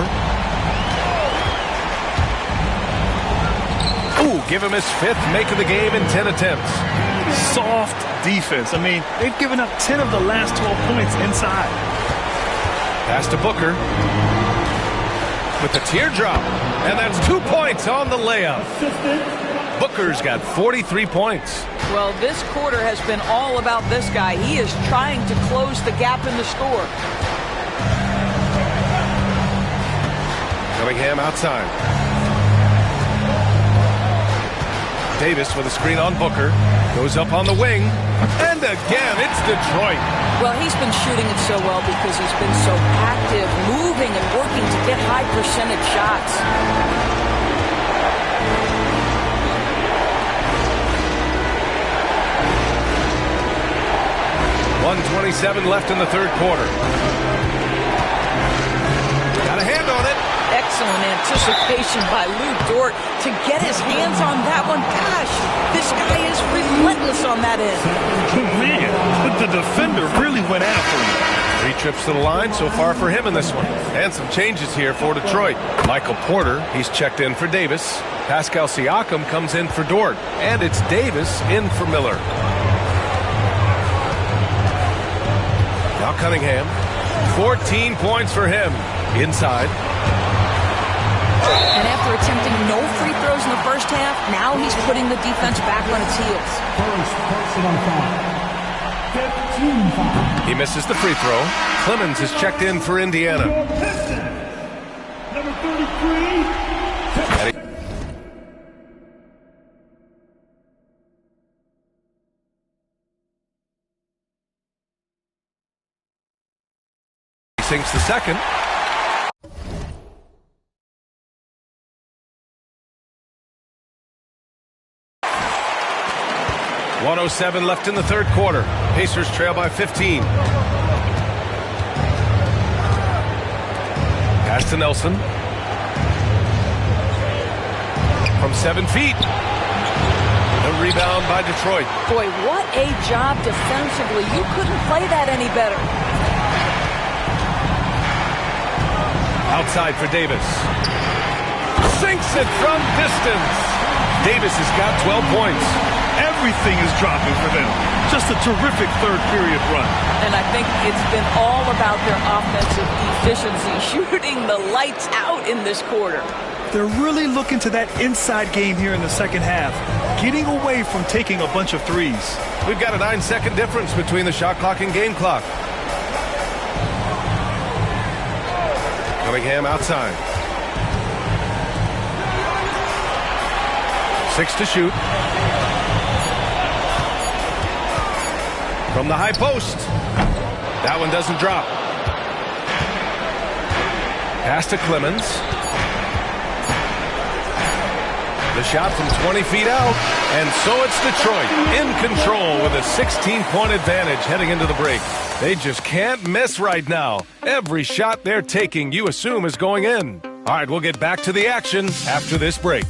Ooh, give him his 5th make of the game in 10 attempts. Soft defense. I mean, they've given up 10 of the last 12 points inside. Pass to Booker. With the teardrop. And that's 2 points on the layup. Booker's got 43 points. Well, this quarter has been all about this guy. He is trying to close the gap in the score. Cunningham outside. Davis with a screen on Booker. Goes up on the wing. And again, it's Detroit. Well, he's been shooting it so well because he's been so active, moving and working to get high percentage shots. 1:27 left in the third quarter. Got a hand on it. Excellent anticipation by Lou Dort to get his hands on that one. Gosh, this guy is relentless on that end. Man, the defender really went after him. 3 trips to the line so far for him in this one. And some changes here for Detroit. Michael Porter, he's checked in for Davis. Pascal Siakam comes in for Dort. And it's Davis in for Miller. Now Cunningham. 14 points for him. Inside. And after attempting no free throws in the first half, now he's putting the defense back on its heels. He misses the free throw. Clemens is checked in for Indiana. Number 33. He sinks the second. .107 left in the third quarter. Pacers trail by 15. Pass to Nelson. From 7 feet. The rebound by Detroit. Boy, what a job defensively. You couldn't play that any better. Outside for Davis. Sinks it from distance. Davis has got 12 points. Everything is dropping for them. Just a terrific third period run. And I think it's been all about their offensive efficiency, shooting the lights out in this quarter. They're really looking to that inside game here in the second half, getting away from taking a bunch of threes. We've got a 9-second difference between the shot clock and game clock. Cunningham outside. 6 to shoot. From the high post. That one doesn't drop. Pass to Clemens. The shot from 20 feet out. And so it's Detroit in control with a 16-point advantage heading into the break. They just can't miss right now. Every shot they're taking, you assume, is going in. All right, we'll get back to the action after this break.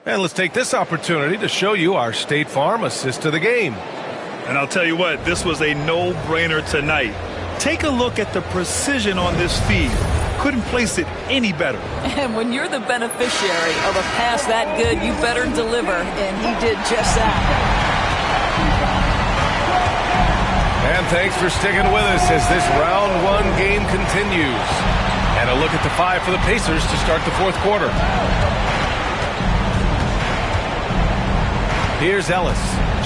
And let's take this opportunity to show you our State Farm assist to the game. And I'll tell you what, this was a no-brainer tonight. Take a look at the precision on this feed. Couldn't place it any better. And when you're the beneficiary of a pass that good, you better deliver. And he did just that. And thanks for sticking with us as this round 1 game continues. And a look at the 5 for the Pacers to start the fourth quarter. Here's Ellis.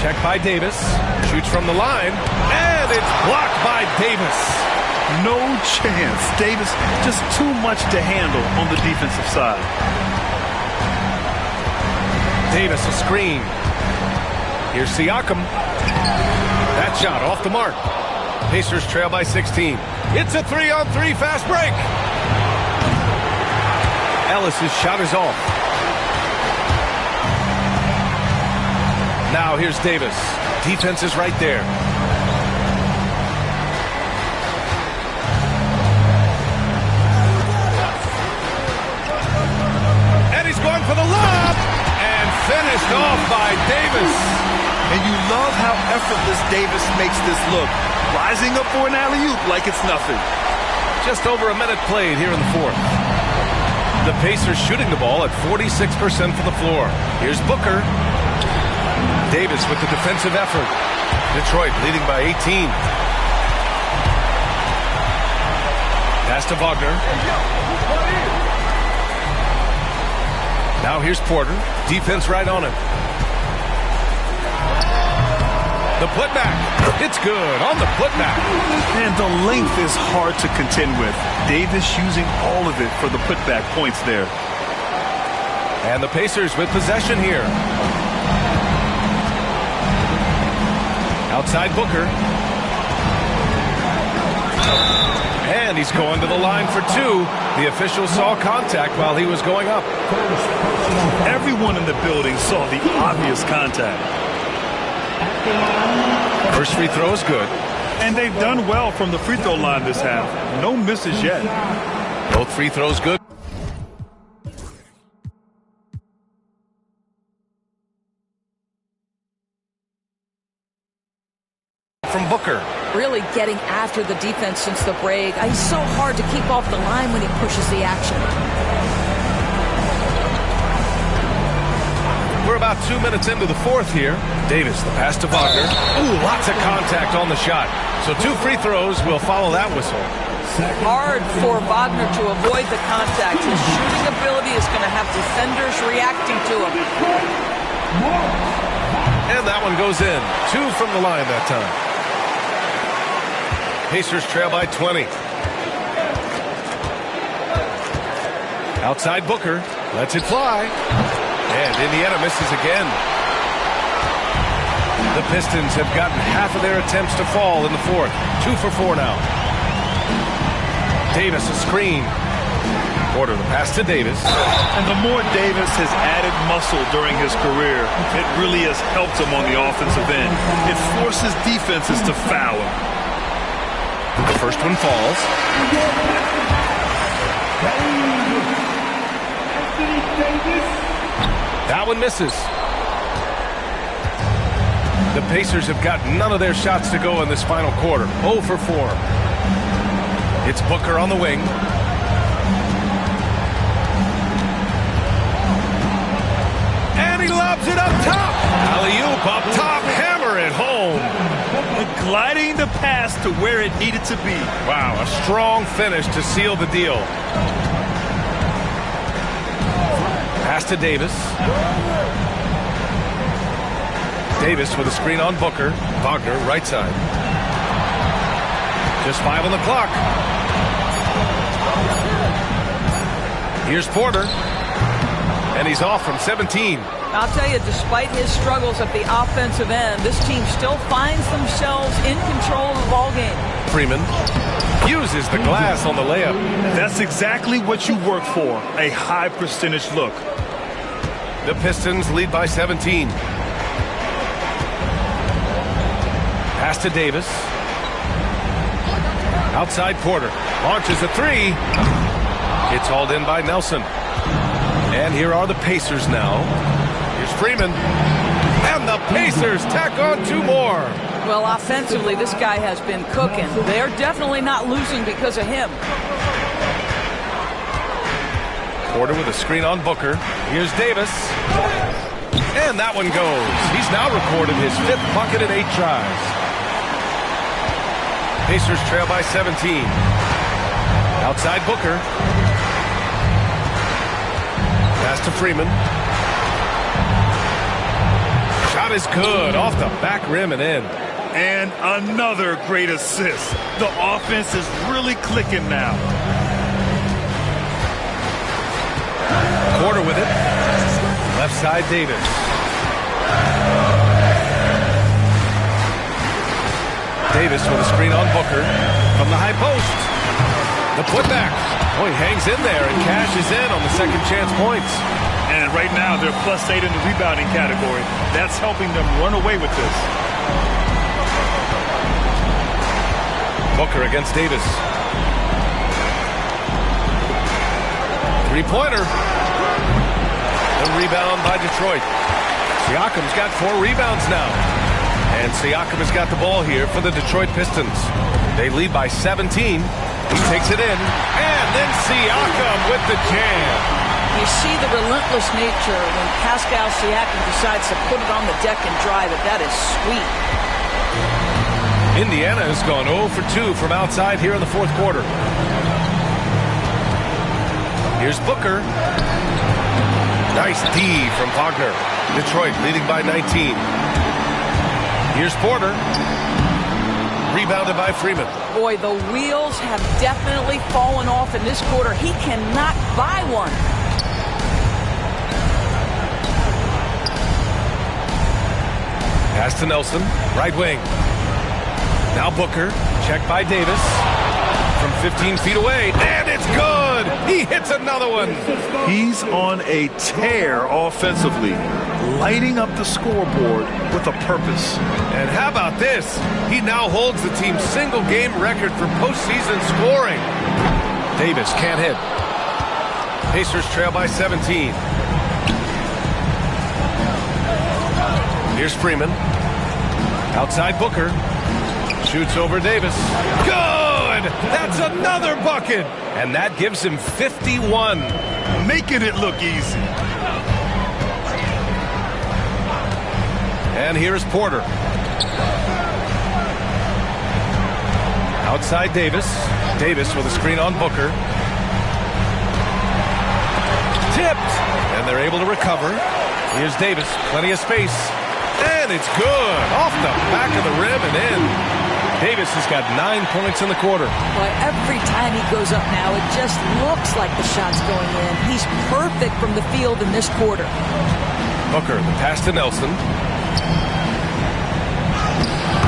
Check by Davis. Shoots from the line. And it's blocked by Davis. No chance. Davis just too much to handle on the defensive side. Davis a screen. Here's Siakam. That shot off the mark. Pacers trail by 16. It's a 3-on-3 fast break. Ellis's shot is off. Now here's Davis. Defense is right there. And he's going for the lob. And finished off by Davis. And you love how effortless Davis makes this look. Rising up for an alley-oop like it's nothing. Just over a minute played here in the fourth. The Pacers shooting the ball at 46% from the floor. Here's Booker. Davis with the defensive effort. Detroit leading by 18. Pass to Wagner. Now here's Porter. Defense right on him. The putback. It's good on the putback. And the length is hard to contend with. Davis using all of it for the putback points there. And the Pacers with possession here. Outside Booker. And he's going to the line for two. The official saw contact while he was going up. Everyone in the building saw the obvious contact. First free throw is good. And they've done well from the free throw line this half. No misses yet. Both free throws good. From Booker. Really getting after the defense since the break. He's so hard to keep off the line when he pushes the action. We're about 2 minutes into the fourth here. Davis, the pass to Wagner. Ooh, lots of contact on the shot. So 2 free throws will follow that whistle. Hard for Wagner to avoid the contact. His shooting ability is going to have defenders reacting to him. And that one goes in. 2 from the line that time. Pacers trail by 20. Outside Booker. Lets it fly. And Indiana misses again. The Pistons have gotten half of their attempts to fall in the fourth. 2 for 4 now. Davis a screen. Porter the pass to Davis. And the more Davis has added muscle during his career, it really has helped him on the offensive end. It forces defenses to foul him. The first one falls. That one misses. The Pacers have got none of their shots to go in this final quarter. 0 for 4. It's Booker on the wing. And he lobs it up top. Alley-oop up top. Hammer it home. Gliding the pass to where it needed to be. Wow, a strong finish to seal the deal. Pass to Davis. Davis with a screen on Booker. Wagner, right side. Just 5 on the clock. Here's Porter. And he's off from 17. I'll tell you, despite his struggles at the offensive end, this team still finds themselves in control of the ball game. Freeman uses the glass on the layup. That's exactly what you work for, a high percentage look. The Pistons lead by 17. Pass to Davis. Outside Porter. Launches a 3. It's hauled in by Nelson. And here are the Pacers now. Here's Freeman. And the Pacers tack on 2 more. Well, offensively, this guy has been cooking. They're definitely not losing because of him. Porter with a screen on Booker. Here's Davis. And that one goes. He's now recorded his 5th bucket in 8 tries. Pacers trail by 17. Outside Booker. Pass to Freeman. Shot is good. Off the back rim and in. And another great assist. The offense is really clicking now. Porter with it. Left side Davis. Davis with a screen on Booker. From the high post. The putback. Oh, he hangs in there and cashes in on the second chance points. And right now they're +8 in the rebounding category. That's helping them run away with this. Booker against Davis. 3-pointer. The rebound by Detroit. Siakam's got 4 rebounds now. And Siakam has got the ball here for the Detroit Pistons. They lead by 17. He takes it in. And then Siakam with the jam. You see the relentless nature when Pascal Siakam decides to put it on the deck and drive it. That is sweet. Indiana has gone 0 for 2 from outside here in the fourth quarter. Here's Booker. Nice D from Wagner. Detroit leading by 19. Here's Porter. Rebounded by Freeman. Boy, the wheels have definitely fallen off in this quarter. He cannot buy one. Pass to Nelson. Right wing. Now Booker. Checked by Davis. from 15 feet away, and it's good! He hits another one! He's on a tear offensively, lighting up the scoreboard with a purpose. And how about this? He now holds the team's single-game record for postseason scoring. Davis can't hit. Pacers trail by 17. Here's Freeman. Outside Booker. Shoots over Davis. Good! That's another bucket! And that gives him 51. Making it look easy. And here's Porter. Outside Davis. Davis with a screen on Booker. Tipped! And they're able to recover. Here's Davis. Plenty of space. And it's good. Off the back of the rim and in. Davis has got 9 points in the quarter. Boy, every time he goes up now, it just looks like the shot's going in. He's perfect from the field in this quarter. Booker, the pass to Nelson.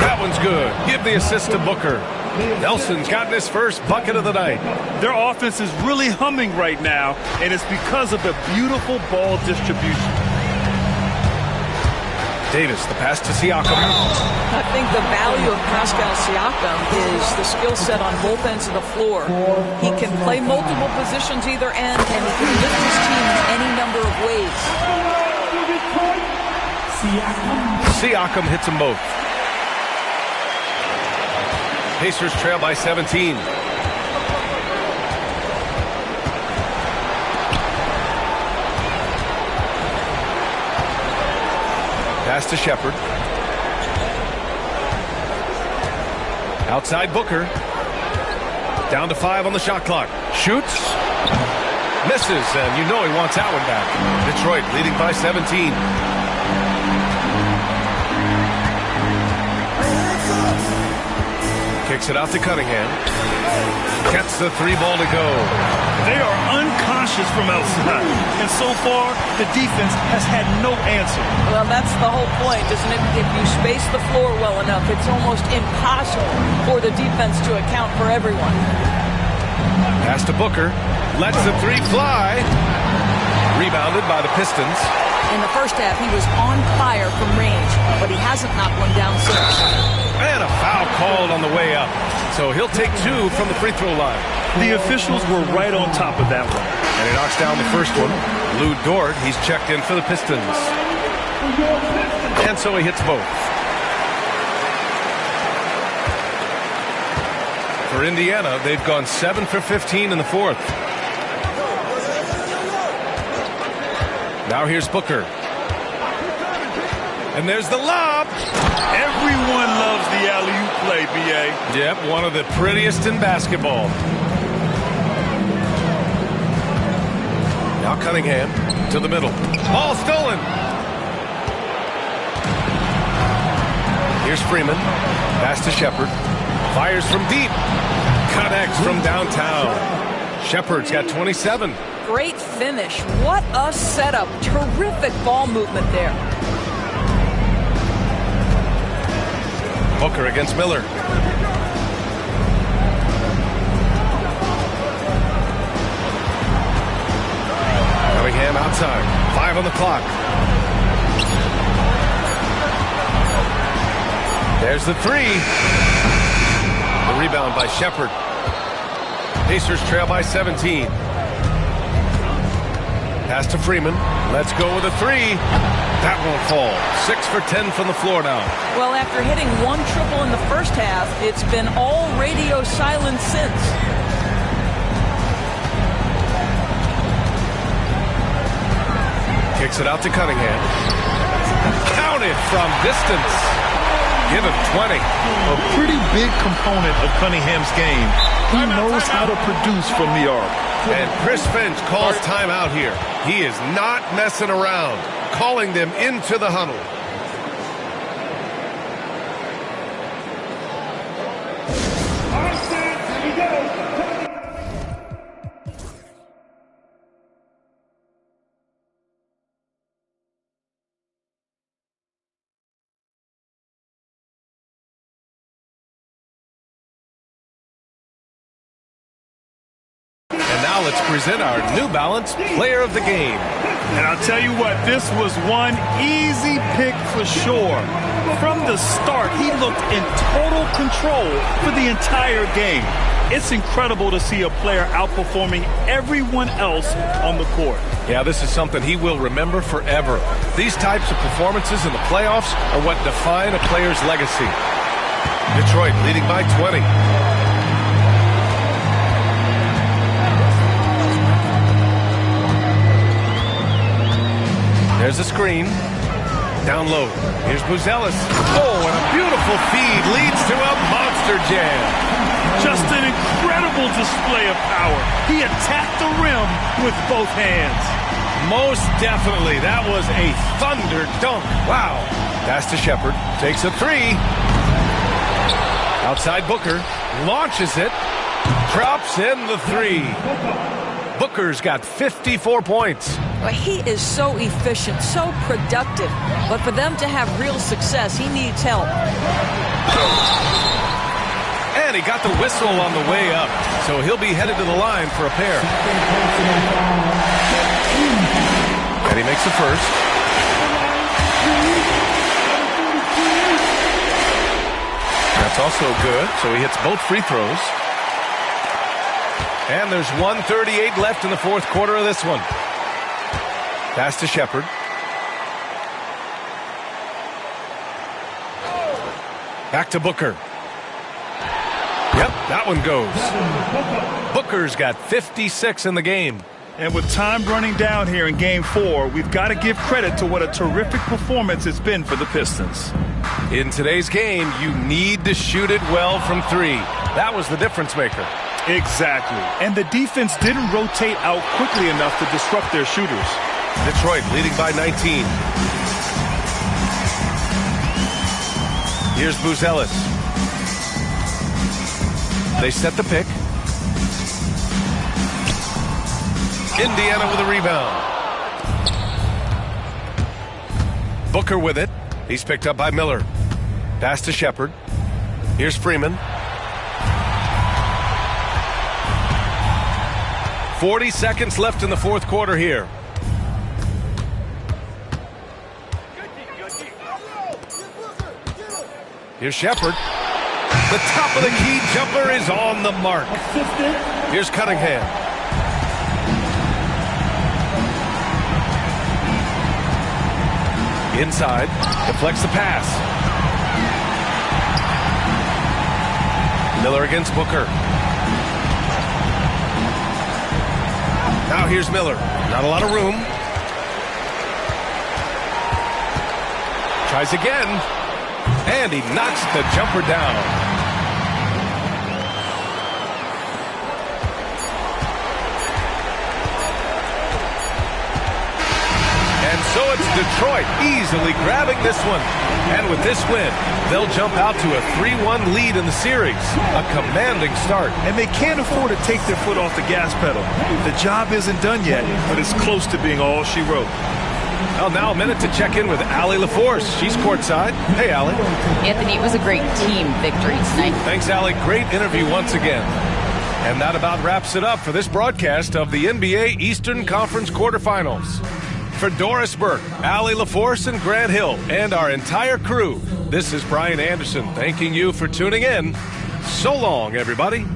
That one's good. Give the assist to Booker. Nelson's gotten his first bucket of the night. Their offense is really humming right now, and it's because of the beautiful ball distribution. Davis, the pass to Siakam. I think the value of Pascal Siakam is the skill set on both ends of the floor. He can play multiple positions either end, and he can lift his team in any number of ways. Siakam hits them both. Pacers trail by 17. Pass to Shepard. Outside Booker. Down to 5 on the shot clock. Shoots. Misses, and you know he wants that one back. Detroit leading by 17. Kicks it out to Cunningham. Gets the 3 ball to go. They are unconscious from outside, and so far, the defense has had no answer. Well, that's the whole point, isn't it? If you space the floor well enough, it's almost impossible for the defense to account for everyone. Pass to Booker. Lets the 3 fly. Rebounded by the Pistons. In the first half, he was on fire from range, but he hasn't knocked one down since. And a foul called on the way up. So he'll take 2 from the free throw line. The officials were right on top of that one. And he knocks down the first one. Lou Dort, he's checked in for the Pistons. And so he hits both. For Indiana, they've gone 7 for 15 in the fourth. Now here's Booker. And there's the lob. Everyone loves the alley-oop play, B.A. Yep, one of the prettiest in basketball. Now Cunningham to the middle. Ball stolen. Here's Freeman. Pass to Shepard. Fires from deep. Connects from downtown. Shepard's got 27. Great finish. What a setup. Terrific ball movement there. Booker against Miller. Cunningham outside. 5 on the clock. There's the 3. The rebound by Shepard. Pacers trail by 17. Pass to Freeman. Let's go with a 3. That won't fall. 6 for 10 from the floor now. Well, after hitting 1 triple in the first half, it's been all radio silence since. Kicks it out to Cunningham. Counted from distance. Give him 20. A pretty big component of Cunningham's game. He knows how to produce from the arc. And Chris Finch calls timeout here. He is not messing around, calling them into the huddle. Now let's present our New Balance Player of the Game. And I'll tell you what, this was one easy pick for sure. From the start, he looked in total control for the entire game. It's incredible to see a player outperforming everyone else on the court. Yeah, this is something he will remember forever. These types of performances in the playoffs are what define a player's legacy. Detroit leading by 20. There's a screen. Down low. Here's Buzelis. Oh, and a beautiful feed leads to a monster jam. Just an incredible display of power. He attacked the rim with both hands. Most definitely. That was a thunder dunk. Wow. Pass to Shepard. Takes a three. Outside Booker. Launches it. Drops in the three. Booker's got 54 points. Well, he is so efficient, so productive. But for them to have real success, he needs help. And he got the whistle on the way up. So he'll be headed to the line for a pair. And he makes the first. That's also good. So he hits both free throws. And there's 1:38 left in the fourth quarter of this one. Pass to Shepard. Back to Booker. Yep, that one goes. Booker's got 56 in the game. And with time running down here in Game 4, we've got to give credit to what a terrific performance it's been for the Pistons. In today's game, you need to shoot it well from three. That was the difference maker. Exactly. And the defense didn't rotate out quickly enough to disrupt their shooters. Detroit leading by 19. Here's Buzelis. They set the pick. Indiana with a rebound. Booker with it. He's picked up by Miller. Pass to Shepard. Here's Freeman. 40 seconds left in the fourth quarter here. Here's Shepard. The top of the key jumper is on the mark. Here's Cunningham. Inside. Deflects the pass. Miller against Booker. Now here's Miller. Not a lot of room. Tries again. And he knocks the jumper down. And so it's Detroit easily grabbing this one. And with this win, they'll jump out to a 3-1 lead in the series. A commanding start. And they can't afford to take their foot off the gas pedal. The job isn't done yet, but it's close to being all she wrote. Well, now a minute to check in with Allie LaForce. She's courtside. Hey, Allie. Anthony, it was a great team victory tonight. Thanks, Allie. Great interview once again. And that about wraps it up for this broadcast of the NBA Eastern Conference quarterfinals. For Doris Burke, Allie LaForce, and Grant Hill, and our entire crew, this is Brian Anderson thanking you for tuning in. So long, everybody.